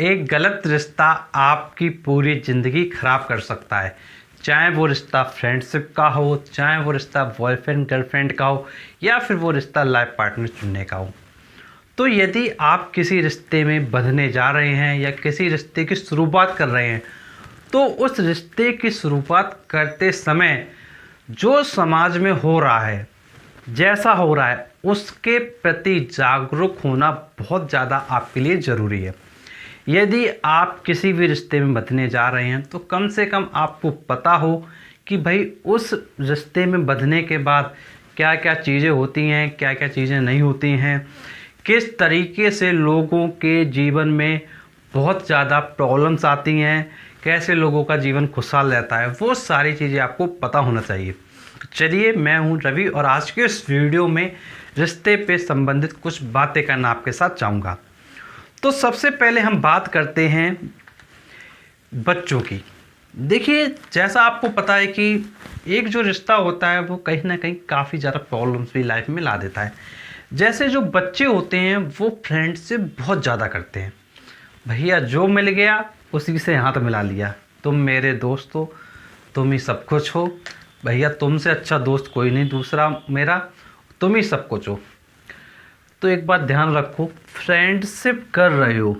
एक गलत रिश्ता आपकी पूरी ज़िंदगी ख़राब कर सकता है। चाहे वो रिश्ता फ्रेंडशिप का हो, चाहे वो रिश्ता बॉयफ्रेंड गर्लफ्रेंड का हो, या फिर वो रिश्ता लाइफ पार्टनर चुनने का हो। तो यदि आप किसी रिश्ते में बंधने जा रहे हैं या किसी रिश्ते की शुरुआत कर रहे हैं, तो उस रिश्ते की शुरुआत करते समय जो समाज में हो रहा है, जैसा हो रहा है, उसके प्रति जागरूक होना बहुत ज़्यादा आपके लिए ज़रूरी है। यदि आप किसी भी रिश्ते में बंधने जा रहे हैं तो कम से कम आपको पता हो कि भाई उस रिश्ते में बंधने के बाद क्या क्या चीज़ें होती हैं, क्या क्या चीज़ें नहीं होती हैं, किस तरीके से लोगों के जीवन में बहुत ज़्यादा प्रॉब्लम्स आती हैं, कैसे लोगों का जीवन खुशहाल रहता है, वो सारी चीज़ें आपको पता होना चाहिए। चलिए, मैं हूं रवि और आज के इस वीडियो में रिश्ते पे संबंधित कुछ बातें करना आपके साथ चाहूँगा। तो सबसे पहले हम बात करते हैं बच्चों की। देखिए, जैसा आपको पता है कि एक जो रिश्ता होता है वो कहीं ना कहीं काफ़ी ज़्यादा प्रॉब्लम्स भी लाइफ में ला देता है। जैसे जो बच्चे होते हैं वो फ्रेंडशिप बहुत ज़्यादा करते हैं। भैया जो मिल गया उसी से हाथ मिला लिया, तुम मेरे दोस्त हो, तुम ही सब कुछ हो, भैया तुमसे अच्छा दोस्त कोई नहीं दूसरा मेरा, तुम ही सब कुछ हो। तो एक बात ध्यान रखो, फ्रेंडशिप कर रहे हो,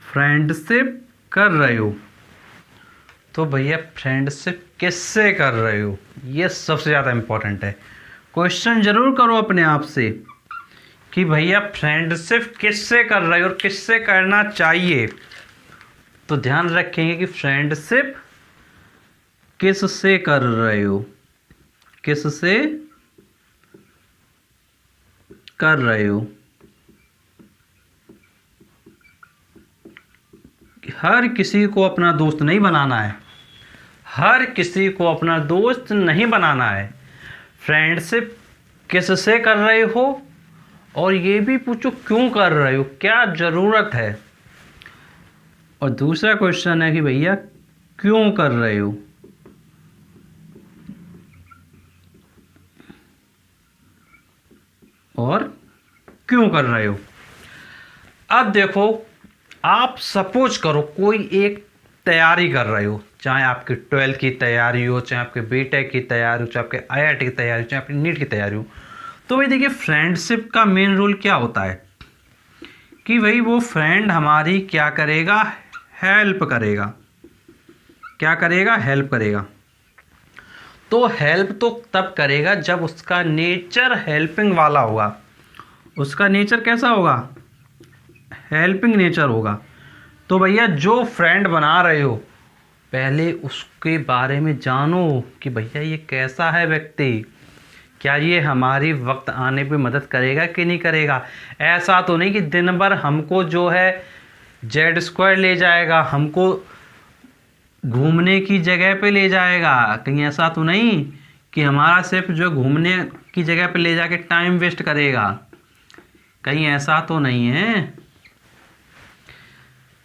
फ्रेंडशिप कर रहे हो तो भैया फ्रेंडशिप किससे कर रहे हो, ये सबसे ज़्यादा इम्पोर्टेंट है। क्वेश्चन ज़रूर करो अपने आप से कि भैया फ्रेंडशिप किससे कर रहे हो और किससे करना चाहिए। तो ध्यान रखेंगे कि फ्रेंडशिप किससे कर रहे हो, किससे कर रहे हो। हर किसी को अपना दोस्त नहीं बनाना है, हर किसी को अपना दोस्त नहीं बनाना है। फ्रेंडशिप किससे कर रहे हो और ये भी पूछो क्यों कर रहे हो, क्या ज़रूरत है। और दूसरा क्वेश्चन है कि भैया क्यों कर रहे हो, और क्यों कर रहे हो। अब देखो, आप सपोज करो कोई एक तैयारी कर रहे हो, चाहे आपकी 12th की तैयारी हो, चाहे आपके बीटेक की तैयारी हो, चाहे आपके IIT की तैयारी हो, चाहे आपकी नीट की तैयारी हो। तो भाई देखिए, फ्रेंडशिप का मेन रोल क्या होता है कि भाई वो फ्रेंड हमारी क्या करेगा, हेल्प करेगा। क्या करेगा, हेल्प करेगा। तो हेल्प तो तब करेगा जब उसका नेचर हेल्पिंग वाला होगा। उसका नेचर कैसा होगा, हेल्पिंग नेचर होगा। तो भैया जो फ्रेंड बना रहे हो, पहले उसके बारे में जानो कि भैया ये कैसा है व्यक्ति, क्या ये हमारी वक्त आने पे मदद करेगा कि नहीं करेगा। ऐसा तो नहीं कि दिन भर हमको जो है Z² ले जाएगा, हमको घूमने की जगह पे ले जाएगा, कहीं ऐसा तो नहीं कि हमारा सिर्फ जो घूमने की जगह पे ले जाके टाइम वेस्ट करेगा, कहीं ऐसा तो नहीं है।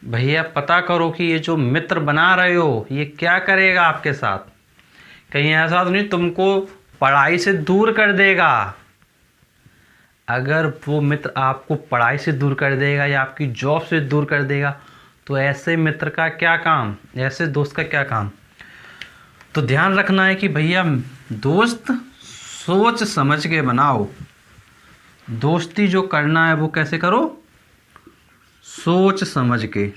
भैया पता करो कि ये जो मित्र बना रहे हो ये क्या करेगा आपके साथ, कहीं ऐसा तो नहीं तुमको पढ़ाई से दूर कर देगा। अगर वो मित्र आपको पढ़ाई से दूर कर देगा या आपकी जॉब से दूर कर देगा तो ऐसे मित्र का क्या काम, ऐसे दोस्त का क्या काम। तो ध्यान रखना है कि भैया दोस्त सोच समझ के बनाओ। दोस्ती जो करना है वो कैसे करो, सोच समझ के।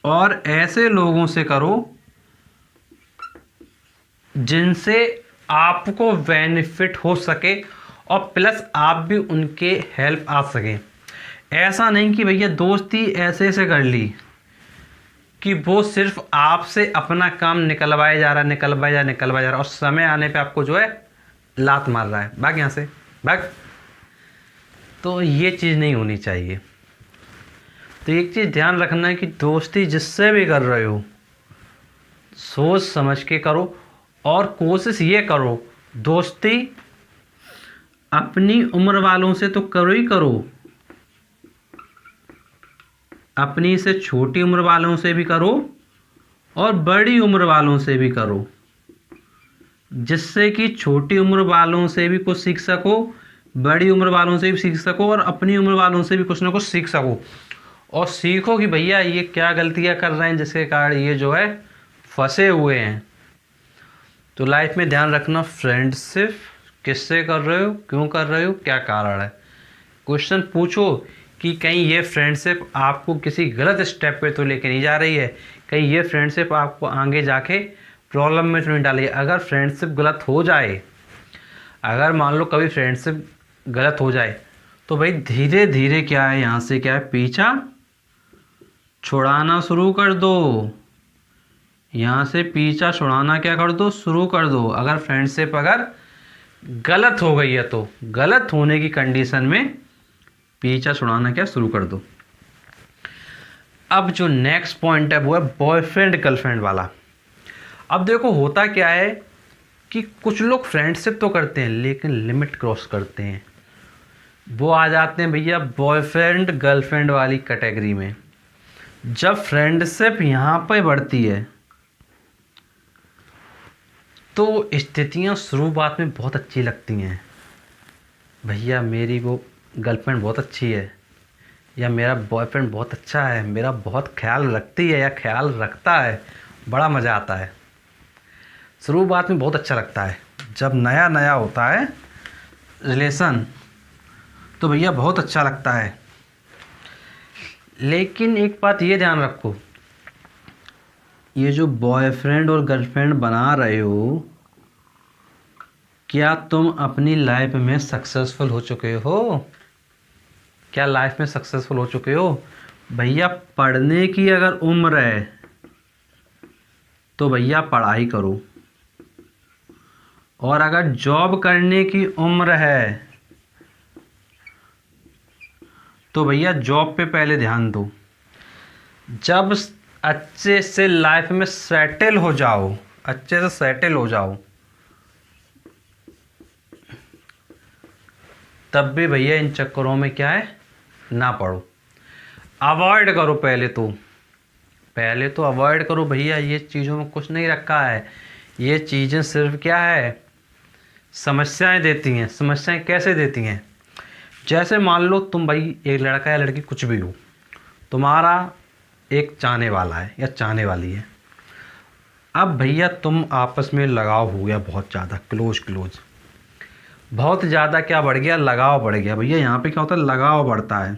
और ऐसे लोगों से करो जिनसे आपको बेनिफिट हो सके और प्लस आप भी उनके हेल्प आ सके। ऐसा नहीं कि भैया दोस्ती ऐसे से कर ली कि वो सिर्फ आपसे अपना काम निकलवाए जा रहा है और समय आने पे आपको जो है लात मार रहा है, भाग यहाँ से भाग। तो ये चीज़ नहीं होनी चाहिए। तो एक चीज़ ध्यान रखना है कि दोस्ती जिससे भी कर रहे हो सोच समझ के करो, और कोशिश ये करो दोस्ती अपनी उम्र वालों से तो करो ही करो, अपनी से छोटी उम्र वालों से भी करो और बड़ी उम्र वालों से भी करो, जिससे कि छोटी उम्र वालों से भी कुछ सीख सको, बड़ी उम्र वालों से भी सीख सको और अपनी उम्र वालों से भी कुछ ना कुछ सीख सको, और सीखो कि भैया ये क्या गलतियां कर रहे हैं जिसके कारण ये जो है फंसे हुए हैं। तो लाइफ में ध्यान रखना, फ्रेंडशिप किससे कर रहे हो, क्यों कर रहे हो, क्या कारण है। क्वेश्चन पूछो कि कहीं ये फ्रेंडशिप आपको किसी गलत स्टेप पे तो लेके नहीं जा रही है, कहीं ये फ्रेंडशिप आपको आगे जाके प्रॉब्लम में तो नहीं डाली है। अगर फ्रेंडशिप गलत हो जाए, अगर मान लो कभी फ्रेंडशिप गलत हो जाए, तो भाई धीरे धीरे क्या है, यहाँ से क्या है, पीछा छुड़ाना शुरू कर दो। यहाँ से पीछा छुड़ाना क्या कर दो, शुरू कर दो। अगर फ्रेंडशिप अगर गलत हो गई है तो गलत होने की कंडीशन में पीछा छुड़ाना क्या शुरू कर दो। अब जो नेक्स्ट पॉइंट है वो है बॉयफ्रेंड गर्लफ्रेंड वाला। अब देखो होता क्या है कि कुछ लोग फ्रेंडशिप तो करते हैं लेकिन लिमिट क्रॉस करते हैं, वो आ जाते हैं भैया बॉयफ्रेंड गर्लफ्रेंड वाली कैटेगरी में। जब फ्रेंडशिप यहाँ पर बढ़ती है तो स्थितियाँ शुरुआत में बहुत अच्छी लगती हैं, भैया मेरी वो गर्लफ्रेंड बहुत अच्छी है, या मेरा बॉयफ्रेंड बहुत अच्छा है, मेरा बहुत ख्याल रखती है या ख्याल रखता है, बड़ा मज़ा आता है। शुरुआत में बहुत अच्छा लगता है, जब नया नया होता है रिलेशन तो भैया बहुत अच्छा लगता है। लेकिन एक बात ये ध्यान रखो, ये जो बॉयफ्रेंड और गर्लफ्रेंड बना रहे हो, क्या तुम अपनी लाइफ में सक्सेसफुल हो चुके हो? क्या लाइफ में सक्सेसफुल हो चुके हो? भैया पढ़ने की अगर उम्र है तो भैया पढ़ाई करो, और अगर जॉब करने की उम्र है तो भैया जॉब पे पहले ध्यान दो। जब अच्छे से लाइफ में सेटल हो जाओ, अच्छे से सेटल हो जाओ, तब भी भैया इन चक्करों में क्या है ना पड़ो, अवॉइड करो। पहले तो अवॉइड करो भैया, ये चीज़ों में कुछ नहीं रखा है, ये चीज़ें सिर्फ क्या है, समस्याएं देती हैं। समस्याएं कैसे देती हैं? जैसे मान लो तुम भाई एक लड़का या लड़की कुछ भी हो, तुम्हारा एक चाहने वाला है या चाहने वाली है। अब भैया तुम आपस में लगाव हो गया बहुत ज़्यादा, क्लोज बहुत ज़्यादा क्या बढ़ गया, लगाव बढ़ गया। भैया यहाँ पे क्या होता है, लगाव बढ़ता है,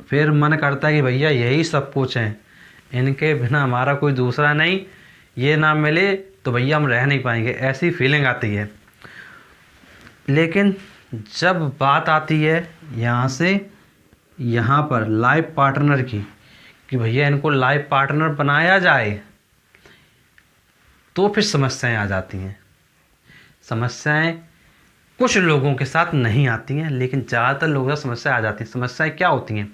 फिर मन करता है कि भैया यही सब कुछ है, इनके बिना हमारा कोई दूसरा नहीं, ये ना मिले तो भैया हम रह नहीं पाएंगे, ऐसी फीलिंग आती है। लेकिन जब बात आती है यहाँ से यहाँ पर लाइफ पार्टनर की, कि भैया इनको लाइफ पार्टनर बनाया जाए, तो फिर समस्याएं आ जाती हैं। समस्याएं कुछ लोगों के साथ नहीं आती हैं, लेकिन ज़्यादातर लोगों के साथ समस्या आ जाती हैं। समस्याएं क्या होती हैं?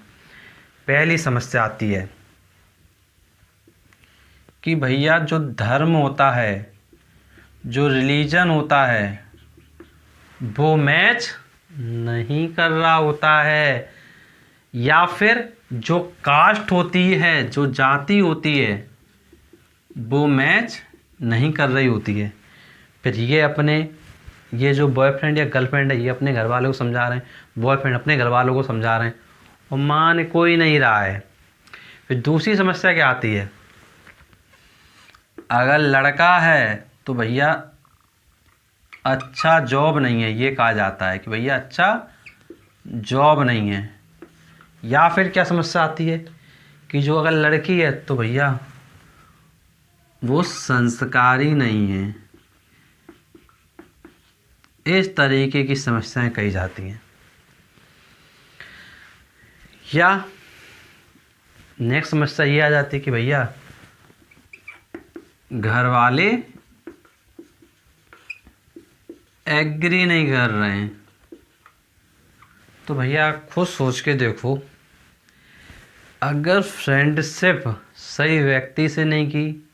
पहली समस्या आती है कि भैया जो धर्म होता है, जो रिलीजन होता है, वो मैच नहीं कर रहा होता है, या फिर जो कास्ट होती है, जो जाति होती है, वो मैच नहीं कर रही होती है। फिर ये जो बॉयफ्रेंड या गर्लफ्रेंड है, ये अपने घर वालों को समझा रहे हैं, बॉयफ्रेंड अपने घर वालों को समझा रहे हैं, और मान कोई नहीं रहा है। फिर दूसरी समस्या क्या आती है, अगर लड़का है तो भैया अच्छा जॉब नहीं है, ये कहा जाता है कि भैया अच्छा जॉब नहीं है। या फिर क्या समस्या आती है कि जो अगर लड़की है तो भैया वो संस्कारी नहीं है। इस तरीके की समस्याएं कही जाती हैं। या नेक्स्ट समस्या ये आ जाती है कि भैया घर वाले एग्री नहीं कर रहे हैं। तो भैया खुद सोच के देखो, अगर फ्रेंडशिप सही व्यक्ति से नहीं की,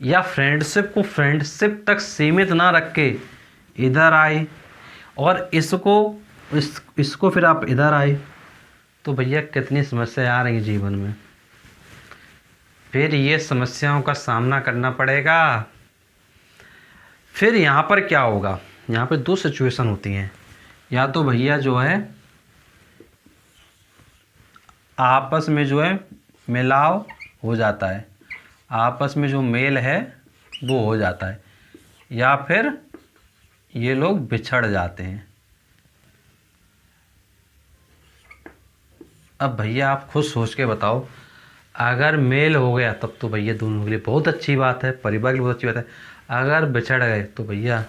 या फ्रेंडशिप को फ्रेंडशिप तक सीमित ना रख के इधर आए, और इसको फिर आप इधर आए, तो भैया कितनी समस्याएं आ रही जीवन में। फिर ये समस्याओं का सामना करना पड़ेगा। फिर यहाँ पर क्या होगा, यहाँ पे 2 सिचुएशन होती हैं। या तो भैया जो है आपस में जो है मिलाव हो जाता है, आपस में जो मेल है वो हो जाता है, या फिर ये लोग बिछड़ जाते हैं। अब भैया आप खुद सोच के बताओ, अगर मेल हो गया तब तो भैया दोनों के लिए बहुत अच्छी बात है, परिवार के लिए बहुत अच्छी बात है। अगर बिछड़ गए तो भैया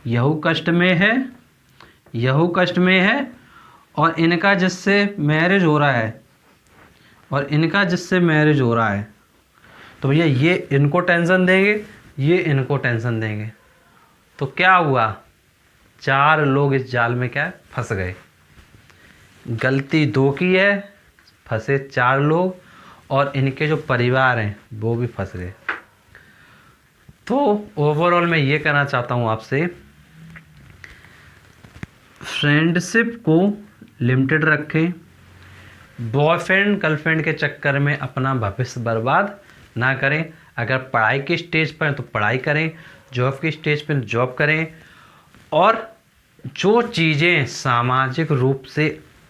यहू कष्ट में है, यहू कष्ट में है, और इनका जिससे मैरिज हो रहा है, और इनका जिससे मैरिज हो रहा है, तो भैया ये इनको टेंशन देंगे, ये इनको टेंशन देंगे। तो क्या हुआ, 4 लोग इस जाल में क्या फंस गए। गलती 2 की है, फंसे 4 लोग, और इनके जो परिवार हैं वो भी फंस गए। तो ओवरऑल मैं ये कहना चाहता हूँ आपसे, फ्रेंडशिप को लिमिटेड रखें, बॉयफ्रेंड गर्लफ्रेंड के चक्कर में अपना भविष्य बर्बाद ना करें। अगर पढ़ाई के स्टेज पर तो पढ़ाई करें, जॉब की स्टेज पर जॉब करें, और जो चीज़ें सामाजिक रूप से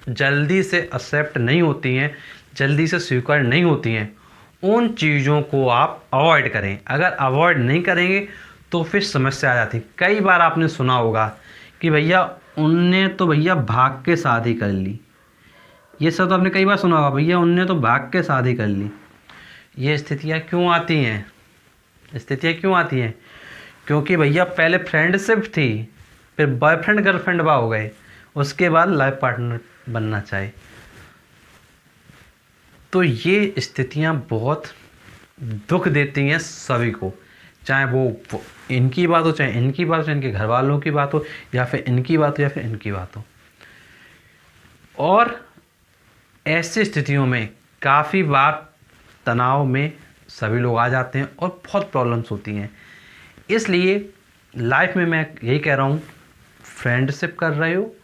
जल्दी से एक्सेप्ट नहीं होती हैं, जल्दी से स्वीकार नहीं होती हैं, उन चीज़ों को आप अवॉइड करें। अगर अवॉइड नहीं करेंगे तो फिर समस्या आ जाती। कई बार आपने सुना होगा कि भैया उनने तो भैया भाग के शादी कर ली, ये सब तो आपने कई बार सुना होगा, भैया उनने तो भाग के शादी कर ली। ये स्थितियाँ क्यों आती हैं, स्थितियाँ क्यों आती हैं? क्योंकि भैया पहले फ्रेंडशिप थी, फिर बॉयफ्रेंड गर्लफ्रेंड बा हो गए, उसके बाद लाइफ पार्टनर बनना चाहे। तो ये स्थितियाँ बहुत दुख देती हैं सभी को, चाहे वो इनकी बात हो, चाहे इनकी बात हो, चाहे इनके घर वालों की बात हो, या फिर इनकी बात हो, या फिर इनकी बात हो। और ऐसी स्थितियों में काफ़ी बार तनाव में सभी लोग आ जाते हैं और बहुत प्रॉब्लम्स होती हैं। इसलिए लाइफ में मैं यही कह रहा हूँ, फ्रेंडशिप कर रहे हो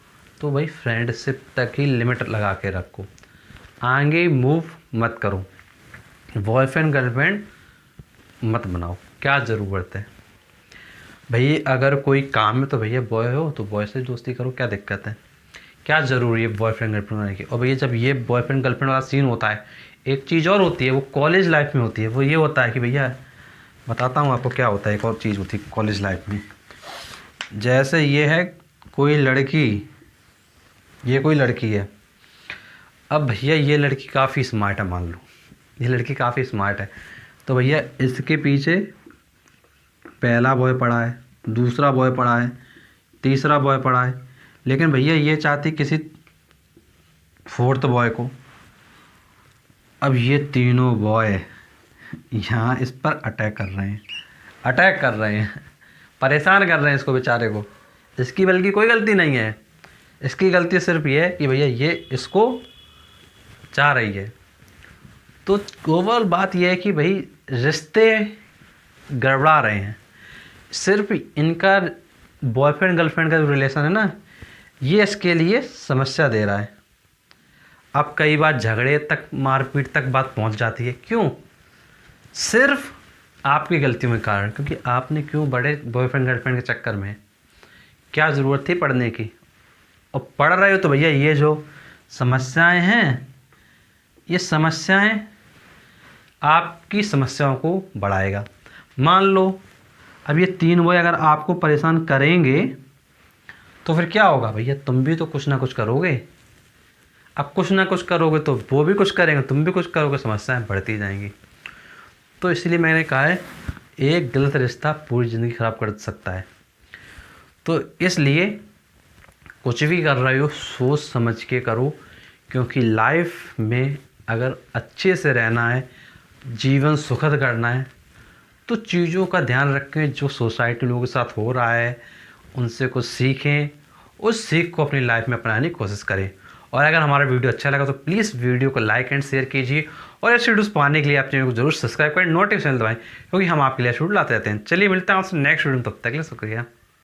तो भाई फ्रेंडशिप तक ही लिमिट लगा के रखो, आगे मूव मत करो, बॉयफ्रेंड गर्लफ्रेंड मत बनाओ। क्या ज़रूरत है भैया? अगर कोई काम है तो भैया बॉय हो तो बॉय से दोस्ती करो, क्या दिक्कत है? क्या ज़रूरी है बॉयफ्रेंड गर्लफ्रेंड बनाने की? और भैया जब ये बॉयफ्रेंड गर्लफ्रेंड वाला सीन होता है, एक चीज़ और होती है, वो कॉलेज लाइफ में होती है। वो ये होता है कि भैया बताता हूँ आपको क्या होता है। एक और चीज़ होती है कॉलेज लाइफ में, जैसे ये है कोई लड़की, ये कोई लड़की है। अब भैया ये लड़की काफ़ी स्मार्ट है, मान लो ये लड़की काफ़ी स्मार्ट है, तो भैया इसके पीछे पहला बॉय पड़ा है, दूसरा बॉय पड़ा है, तीसरा बॉय पड़ा है, लेकिन भैया ये चाहती किसी 4th बॉय को। अब ये तीनों बॉय यहाँ इस पर अटैक कर रहे हैं, अटैक कर रहे हैं, परेशान कर रहे हैं इसको बेचारे को। इसकी बल्कि कोई गलती नहीं है, इसकी गलती सिर्फ ये है कि भैया ये इसको चाह रही है। तो ओवरऑल बात यह है कि भाई रिश्ते गड़बड़ा रहे हैं, सिर्फ इनका बॉयफ्रेंड गर्लफ्रेंड का जो रिलेशन है ना, ये इसके लिए समस्या दे रहा है। अब कई बार झगड़े तक, मारपीट तक बात पहुंच जाती है। क्यों? सिर्फ आपकी गलतियों के कारण, क्योंकि आपने क्यों बड़े बॉयफ्रेंड गर्लफ्रेंड के चक्कर में, क्या ज़रूरत थी पढ़ने की? और पढ़ रहे हो तो भैया ये जो समस्याएं हैं, ये समस्याएं आपकी समस्याओं को बढ़ाएगा। मान लो अब ये 3 बॉय अगर आपको परेशान करेंगे तो फिर क्या होगा भैया? तुम भी तो कुछ ना कुछ करोगे। अब कुछ ना कुछ करोगे तो वो भी कुछ करेंगे, तुम भी कुछ करोगे, समस्याएं बढ़ती जाएंगी। तो इसलिए मैंने कहा है, एक गलत रिश्ता पूरी ज़िंदगी ख़राब कर सकता है। तो इसलिए कुछ भी कर रहे हो सोच समझ के करो, क्योंकि लाइफ में अगर अच्छे से रहना है, जीवन सुखद करना है, तो चीज़ों का ध्यान रखें। जो सोसाइटी लोगों के साथ हो रहा है उनसे कुछ सीखें, उस सीख को अपनी लाइफ में अपनाने की कोशिश करें। और अगर हमारा वीडियो अच्छा लगा तो प्लीज़ वीडियो को लाइक एंड शेयर कीजिए, और ऐसे वीडियोस पाने के लिए आप चैनल को जरूर सब्सक्राइब करें, नोटिफिकेशन दबाएं, क्योंकि हम आपके लिए वीडियो लाते रहते हैं। चलिए मिलते हैं आपसे नेक्स्ट वीडियो में, तब तक के लिए शुक्रिया।